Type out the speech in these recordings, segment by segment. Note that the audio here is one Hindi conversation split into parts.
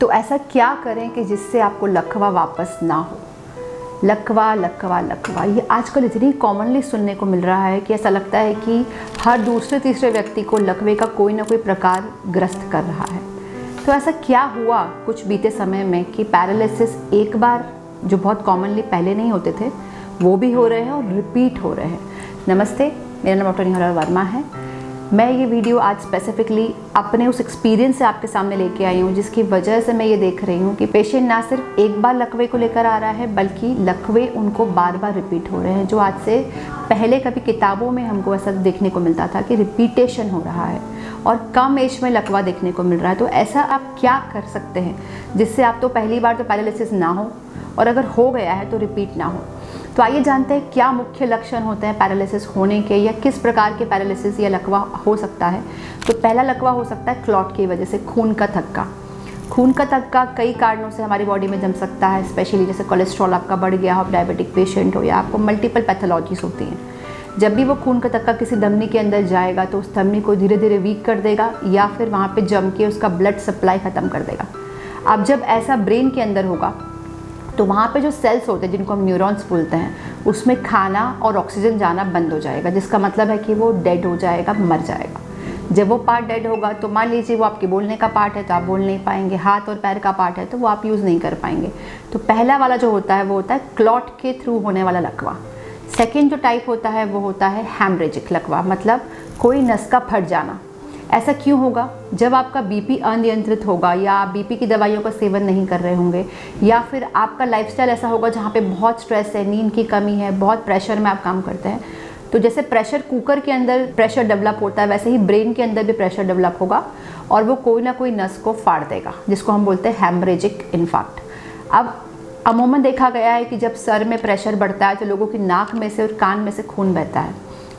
तो ऐसा क्या करें कि जिससे आपको लकवा वापस ना हो। लकवा लकवा लकवा, ये आजकल इतनी कॉमनली सुनने को मिल रहा है कि ऐसा लगता है कि हर दूसरे तीसरे व्यक्ति को लकवे का कोई ना कोई प्रकार ग्रस्त कर रहा है। तो ऐसा क्या हुआ कुछ बीते समय में कि पैरालिसिस एक बार, जो बहुत कॉमनली पहले नहीं होते थे, वो भी हो रहे हैं और रिपीट हो रहे हैं। नमस्ते, मेरा नाम डॉक्टर निहाल वर्मा है। मैं ये वीडियो आज स्पेसिफिकली अपने उस एक्सपीरियंस से आपके सामने लेके आई हूँ, जिसकी वजह से मैं ये देख रही हूँ कि पेशेंट ना सिर्फ एक बार लकवे को लेकर आ रहा है, बल्कि लकवे उनको बार बार रिपीट हो रहे हैं, जो आज से पहले कभी किताबों में हमको ऐसा देखने को मिलता था कि रिपीटेशन हो रहा है और कम एज में लकवा देखने को मिल रहा है। तो ऐसा आप क्या कर सकते हैं जिससे आप तो पहली बार तो पैरालिसिस ना हो और अगर हो गया है तो रिपीट ना हो। तो आइए जानते हैं क्या मुख्य लक्षण होते हैं पैरालिसिस होने के, या किस प्रकार के पैरालिसिस या लकवा हो सकता है। तो पहला लकवा हो सकता है क्लॉट की वजह से, खून का थक्का। खून का थक्का कई कारणों से हमारी बॉडी में जम सकता है, स्पेशली जैसे कोलेस्ट्रॉल आपका बढ़ गया हो, डायबिटिक पेशेंट हो, या आपको मल्टीपल पैथोलॉजीज होती हैं। जब भी वो खून का थक्का किसी धमनी के अंदर जाएगा तो उस धमनी को धीरे धीरे वीक कर देगा या फिर वहाँ पे जम के उसका ब्लड सप्लाई ख़त्म कर देगा। अब जब ऐसा ब्रेन के अंदर होगा तो वहाँ पे जो सेल्स होते हैं, जिनको हम न्यूरॉन्स बोलते हैं, उसमें खाना और ऑक्सीजन जाना बंद हो जाएगा, जिसका मतलब है कि वो डेड हो जाएगा, मर जाएगा। जब वो पार्ट डेड होगा तो मान लीजिए वो आपके बोलने का पार्ट है तो आप बोल नहीं पाएंगे, हाथ और पैर का पार्ट है तो वो आप यूज़ नहीं कर पाएंगे। तो पहला वाला जो होता है वो होता है क्लॉट के थ्रू होने वाला लकवा। सेकेंड जो टाइप होता है वो होता है हैमरेजिक लकवा, मतलब कोई नस का फट जाना। ऐसा क्यों होगा? जब आपका बीपी अनियंत्रित होगा, या आप बीपी की दवाइयों का सेवन नहीं कर रहे होंगे, या फिर आपका लाइफस्टाइल ऐसा होगा जहाँ पे बहुत स्ट्रेस है, नींद की कमी है, बहुत प्रेशर में आप काम करते हैं। तो जैसे प्रेशर कुकर के अंदर प्रेशर डेवलप होता है, वैसे ही ब्रेन के अंदर भी प्रेशर डेवलप होगा और वो कोई ना कोई नस को फाड़ देगा, जिसको हम बोलते हैं हैमरेजिक इन्फार्क्ट। अब अमूमन देखा गया है कि जब सर में प्रेशर बढ़ता है तो लोगों की नाक में से और कान में से खून बहता है।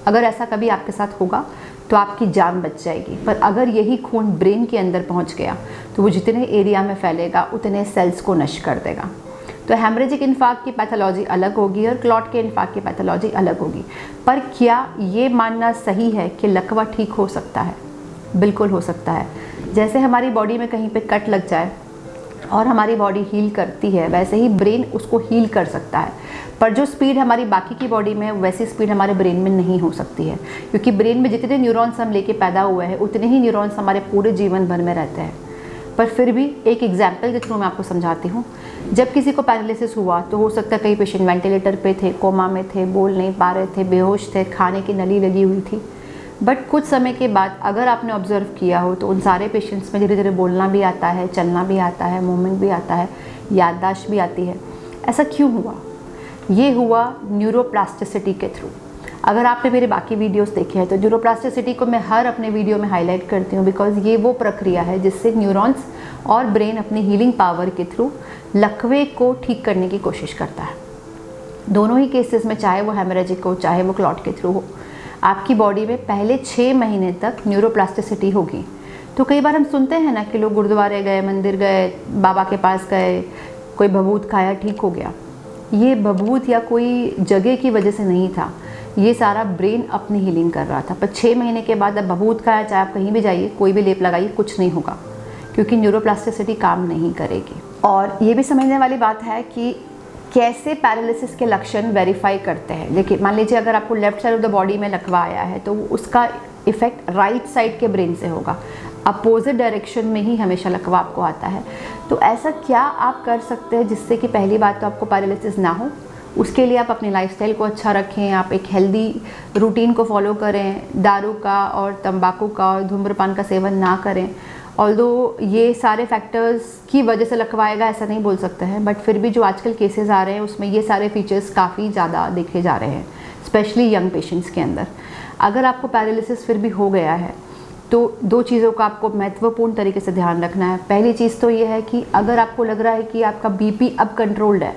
अगर ऐसा कभी आपके साथ होगा तो आपकी जान बच जाएगी, पर अगर यही खून ब्रेन के अंदर पहुंच गया तो वो जितने एरिया में फैलेगा उतने सेल्स को नष्ट कर देगा। तो हैमरेजिक इन्फार्क्ट की पैथोलॉजी अलग होगी और क्लॉट के इन्फार्क्ट की पैथोलॉजी अलग होगी। पर क्या ये मानना सही है कि लकवा ठीक हो सकता है? बिल्कुल हो सकता है। जैसे हमारी बॉडी में कहीं पे कट लग जाए और हमारी बॉडी हील करती है, वैसे ही ब्रेन उसको हील कर सकता है। पर जो स्पीड हमारी बाकी की बॉडी में है वैसी स्पीड हमारे ब्रेन में नहीं हो सकती है, क्योंकि ब्रेन में जितने न्यूरॉन्स हम लेके पैदा हुए हैं उतने ही न्यूरॉन्स हमारे पूरे जीवन भर में रहते हैं। पर फिर भी एक एग्जाम्पल के थ्रू मैं आपको समझाती हूँ। जब किसी को पैरालिसिस हुआ तो हो सकता है कई पेशेंट वेंटिलेटर पे थे, कोमा में थे, बोल नहीं पा रहे थे, बेहोश थे, खाने की नली लगी हुई थी। बट कुछ समय के बाद अगर आपने ऑब्जर्व किया हो तो उन सारे पेशेंट्स में धीरे धीरे बोलना भी आता है, चलना भी आता है, मूवमेंट भी आता है, याददाश्त भी आती है। ऐसा क्यों हुआ? ये हुआ न्यूरोप्लास्टिसिटी के थ्रू। अगर आपने मेरे बाकी वीडियोस देखे हैं तो न्यूरोप्लास्टिसिटी को मैं हर अपने वीडियो में हाईलाइट करती हूँ, बिकॉज ये वो प्रक्रिया है जिससे न्यूरॉन्स और ब्रेन अपनी हीलिंग पावर के थ्रू लकवे को ठीक करने की कोशिश करता है। दोनों ही केसेस में, चाहे वो हैमरेजिक हो चाहे वो क्लॉट के थ्रू हो, आपकी बॉडी में पहले 6 महीने तक न्यूरोप्लास्टिसिटी होगी। तो कई बार हम सुनते हैं ना कि लोग गुरुद्वारे गए, मंदिर गए, बाबा के पास गए, कोई भभूत खाया, ठीक हो गया। ये भभूत या कोई जगह की वजह से नहीं था, ये सारा ब्रेन अपनी हीलिंग कर रहा था। पर 6 महीने के बाद अब भभूत खाया, चाहे आप कहीं भी जाइए, कोई भी लेप लगाइए, कुछ नहीं होगा, क्योंकि न्यूरोप्लास्टिसिटी काम नहीं करेगी। और ये भी समझने वाली बात है कि कैसे पैरालिसिस के लक्षण वेरीफाई करते हैं। देखिए, मान लीजिए अगर आपको left side of the body में लकवा आया है तो उसका इफेक्ट राइट साइड के ब्रेन से होगा, अपोजिट डायरेक्शन में ही हमेशा लकवा आपको आता है। तो ऐसा क्या आप कर सकते हैं जिससे कि पहली बात तो आपको पैरालिसिस ना हो? उसके लिए आप अपनी लाइफस्टाइल को अच्छा रखें, आप एक हेल्दी रूटीन को फॉलो करें, दारू का और तंबाकू का और धूम्रपान का सेवन ना करें। ऑल्दो ये सारे फैक्टर्स की वजह से लकवा आएगा ऐसा नहीं बोल सकते हैं, बट फिर भी जो आजकल केसेस आ रहे हैं उसमें ये सारे फीचर्स काफ़ी ज़्यादा देखे जा रहे हैं, स्पेशली यंग पेशेंट्स के अंदर। अगर आपको पैरालिसिस फिर भी हो गया है तो 2 चीज़ों का आपको महत्वपूर्ण तरीके से ध्यान रखना है। पहली चीज़ तो ये है कि अगर आपको लग रहा है कि आपका बीपी अब कंट्रोल्ड है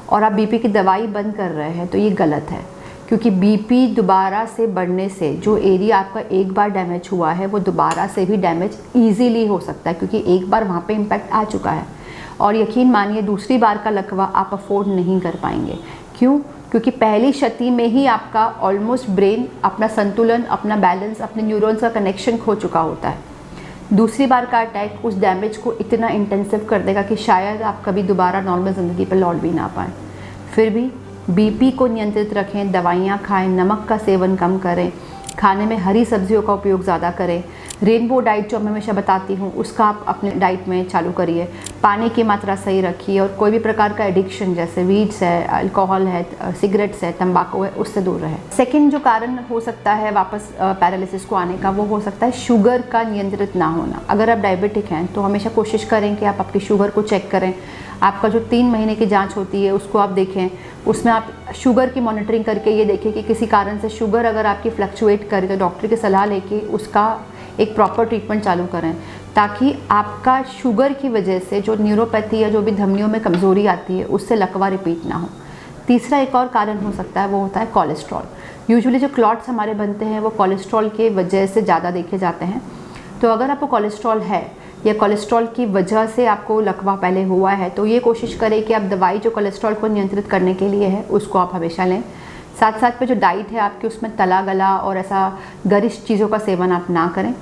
और आप बीपी की दवाई बंद कर रहे हैं तो ये गलत है, क्योंकि बीपी दोबारा से बढ़ने से जो एरिया आपका एक बार डैमेज हुआ है वो दोबारा से भी डैमेज ईजीली हो सकता है, क्योंकि एक बार वहाँ पे इम्पैक्ट आ चुका है। और यकीन मानिए दूसरी बार का लकवा आप अफोर्ड नहीं कर पाएंगे। क्यों? क्योंकि पहली क्षति में ही आपका ऑलमोस्ट ब्रेन अपना संतुलन, अपना बैलेंस, अपने न्यूरॉन्स का कनेक्शन खो चुका होता है। दूसरी बार का अटैक उस डैमेज को इतना इंटेंसिव कर देगा कि शायद आप कभी दोबारा नॉर्मल ज़िंदगी पर लौट भी ना पाएँ। फिर भी बीपी को नियंत्रित रखें, दवाइयाँ खाएं, नमक का सेवन कम करें, खाने में हरी सब्जियों का उपयोग ज़्यादा करें। रेनबो डाइट जो मैं हमेशा बताती हूँ उसका आप अपने डाइट में चालू करिए। पानी की मात्रा सही रखिए और कोई भी प्रकार का एडिक्शन जैसे वीड्स है, अल्कोहल है, सिगरेट्स है, तंबाकू है, उससे दूर रहे। सेकंड जो कारण हो सकता है वापस पैरालिसिस को आने का, वो हो सकता है शुगर का नियंत्रित ना होना। अगर आप डायबिटिक हैं तो हमेशा कोशिश करें कि आप आपकी शुगर को चेक करें। आपका जो 3 महीने की जांच होती है उसको आप देखें, उसमें आप शुगर की मॉनिटरिंग करके ये देखें कि किसी कारण से शुगर अगर आपकी फ्लक्चुएट करे तो डॉक्टर की सलाह लेके उसका एक प्रॉपर ट्रीटमेंट चालू करें, ताकि आपका शुगर की वजह से जो न्यूरोपैथी या जो भी धमनियों में कमज़ोरी आती है उससे लकवा रिपीट ना हो। तीसरा एक और कारण हो सकता है, वो होता है कोलेस्ट्रॉल। यूजुअली जो क्लॉट्स हमारे बनते हैं वो कोलेस्ट्रॉल के वजह से ज़्यादा देखे जाते हैं। तो अगर आपको कोलेस्ट्रॉल है या कोलेस्ट्रॉल की वजह से आपको लकवा पहले हुआ है तो ये कोशिश करें कि आप दवाई जो कोलेस्ट्रॉल को नियंत्रित करने के लिए है उसको आप हमेशा लें। साथ साथ पे जो डाइट है आपकी उसमें तला गला और ऐसा गरिष्ठ चीज़ों का सेवन आप ना करें।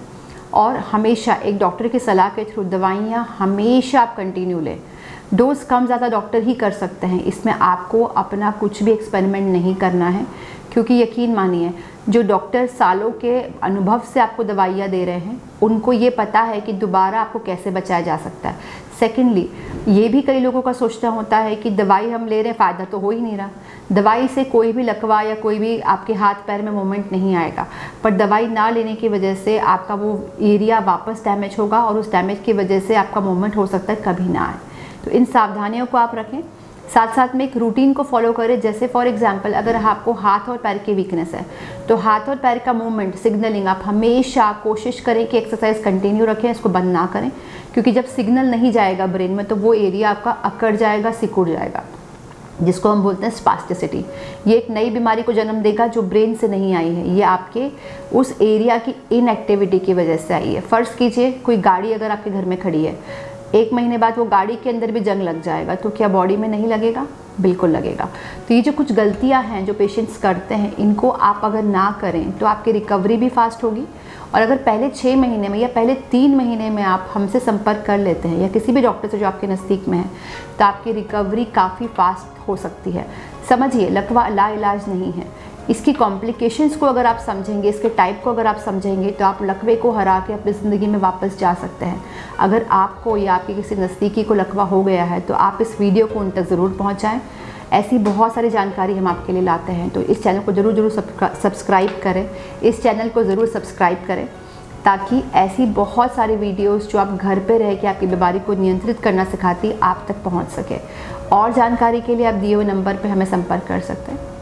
और हमेशा एक डॉक्टर की सलाह के थ्रू दवाइयाँ हमेशा आप कंटिन्यू लें। डोज कम ज़्यादा डॉक्टर ही कर सकते हैं, इसमें आपको अपना कुछ भी एक्सपेरिमेंट नहीं करना है, क्योंकि यकीन मानिए जो डॉक्टर सालों के अनुभव से आपको दवाइयाँ दे रहे हैं उनको ये पता है कि दोबारा आपको कैसे बचाया जा सकता है। सेकेंडली, ये भी कई लोगों का सोचना होता है कि दवाई हम ले रहे हैं, फ़ायदा तो हो ही नहीं रहा, दवाई से कोई भी लकवा या कोई भी आपके हाथ पैर में मूवमेंट नहीं आएगा, पर दवाई ना लेने की वजह से आपका वो एरिया वापस डैमेज होगा और उस डैमेज की वजह से आपका मूवमेंट हो सकता है कभी ना आए। तो इन सावधानियों को आप रखें, साथ साथ में एक रूटीन को फॉलो करें। जैसे फॉर एग्जांपल अगर आपको हाथ और पैर की वीकनेस है तो हाथ और पैर का मूवमेंट, सिग्नलिंग आप हमेशा कोशिश करें कि एक्सरसाइज कंटिन्यू रखें, इसको बंद ना करें, क्योंकि जब सिग्नल नहीं जाएगा ब्रेन में तो वो एरिया आपका अकड़ जाएगा, सिकुड़ जाएगा, जिसको हम बोलते हैं स्पास्टिसिटी। ये एक नई बीमारी को जन्म देगा जो ब्रेन से नहीं आई है, ये आपके उस एरिया की इनएक्टिविटी की वजह से आई है। फ़र्ज़ कीजिए कोई गाड़ी अगर आपके घर में खड़ी है, 1 महीने बाद वो गाड़ी के अंदर भी जंग लग जाएगा, तो क्या बॉडी में नहीं लगेगा? बिल्कुल लगेगा। तो ये जो कुछ गलतियां हैं जो पेशेंट्स करते हैं, इनको आप अगर ना करें तो आपकी रिकवरी भी फास्ट होगी। और अगर पहले 6 महीने में या पहले 3 महीने में आप हमसे संपर्क कर लेते हैं या किसी भी डॉक्टर से जो आपके नज़दीक में है, तो आपकी रिकवरी काफ़ी फास्ट हो सकती है। समझिए, लकवा लाइलाज नहीं है। इसकी कॉम्प्लिकेशंस को अगर आप समझेंगे, इसके टाइप को अगर आप समझेंगे, तो आप लकवे को हरा के अपनी ज़िंदगी में वापस जा सकते हैं। अगर आपको या आपके किसी नज़दीकी को लकवा हो गया है तो आप इस वीडियो को उन तक ज़रूर पहुंचाएं। ऐसी बहुत सारी जानकारी हम आपके लिए लाते हैं, तो इस चैनल को ज़रूर सब्सक्राइब करें, इस चैनल को ज़रूर सब्सक्राइब करें, ताकि ऐसी बहुत सारी वीडियोस जो आप घर पे रह के आपकी बीमारी को नियंत्रित करना सिखाती आप तक पहुंच सके। और जानकारी के लिए आप दिए हुए नंबर पर हमें संपर्क कर सकते हैं।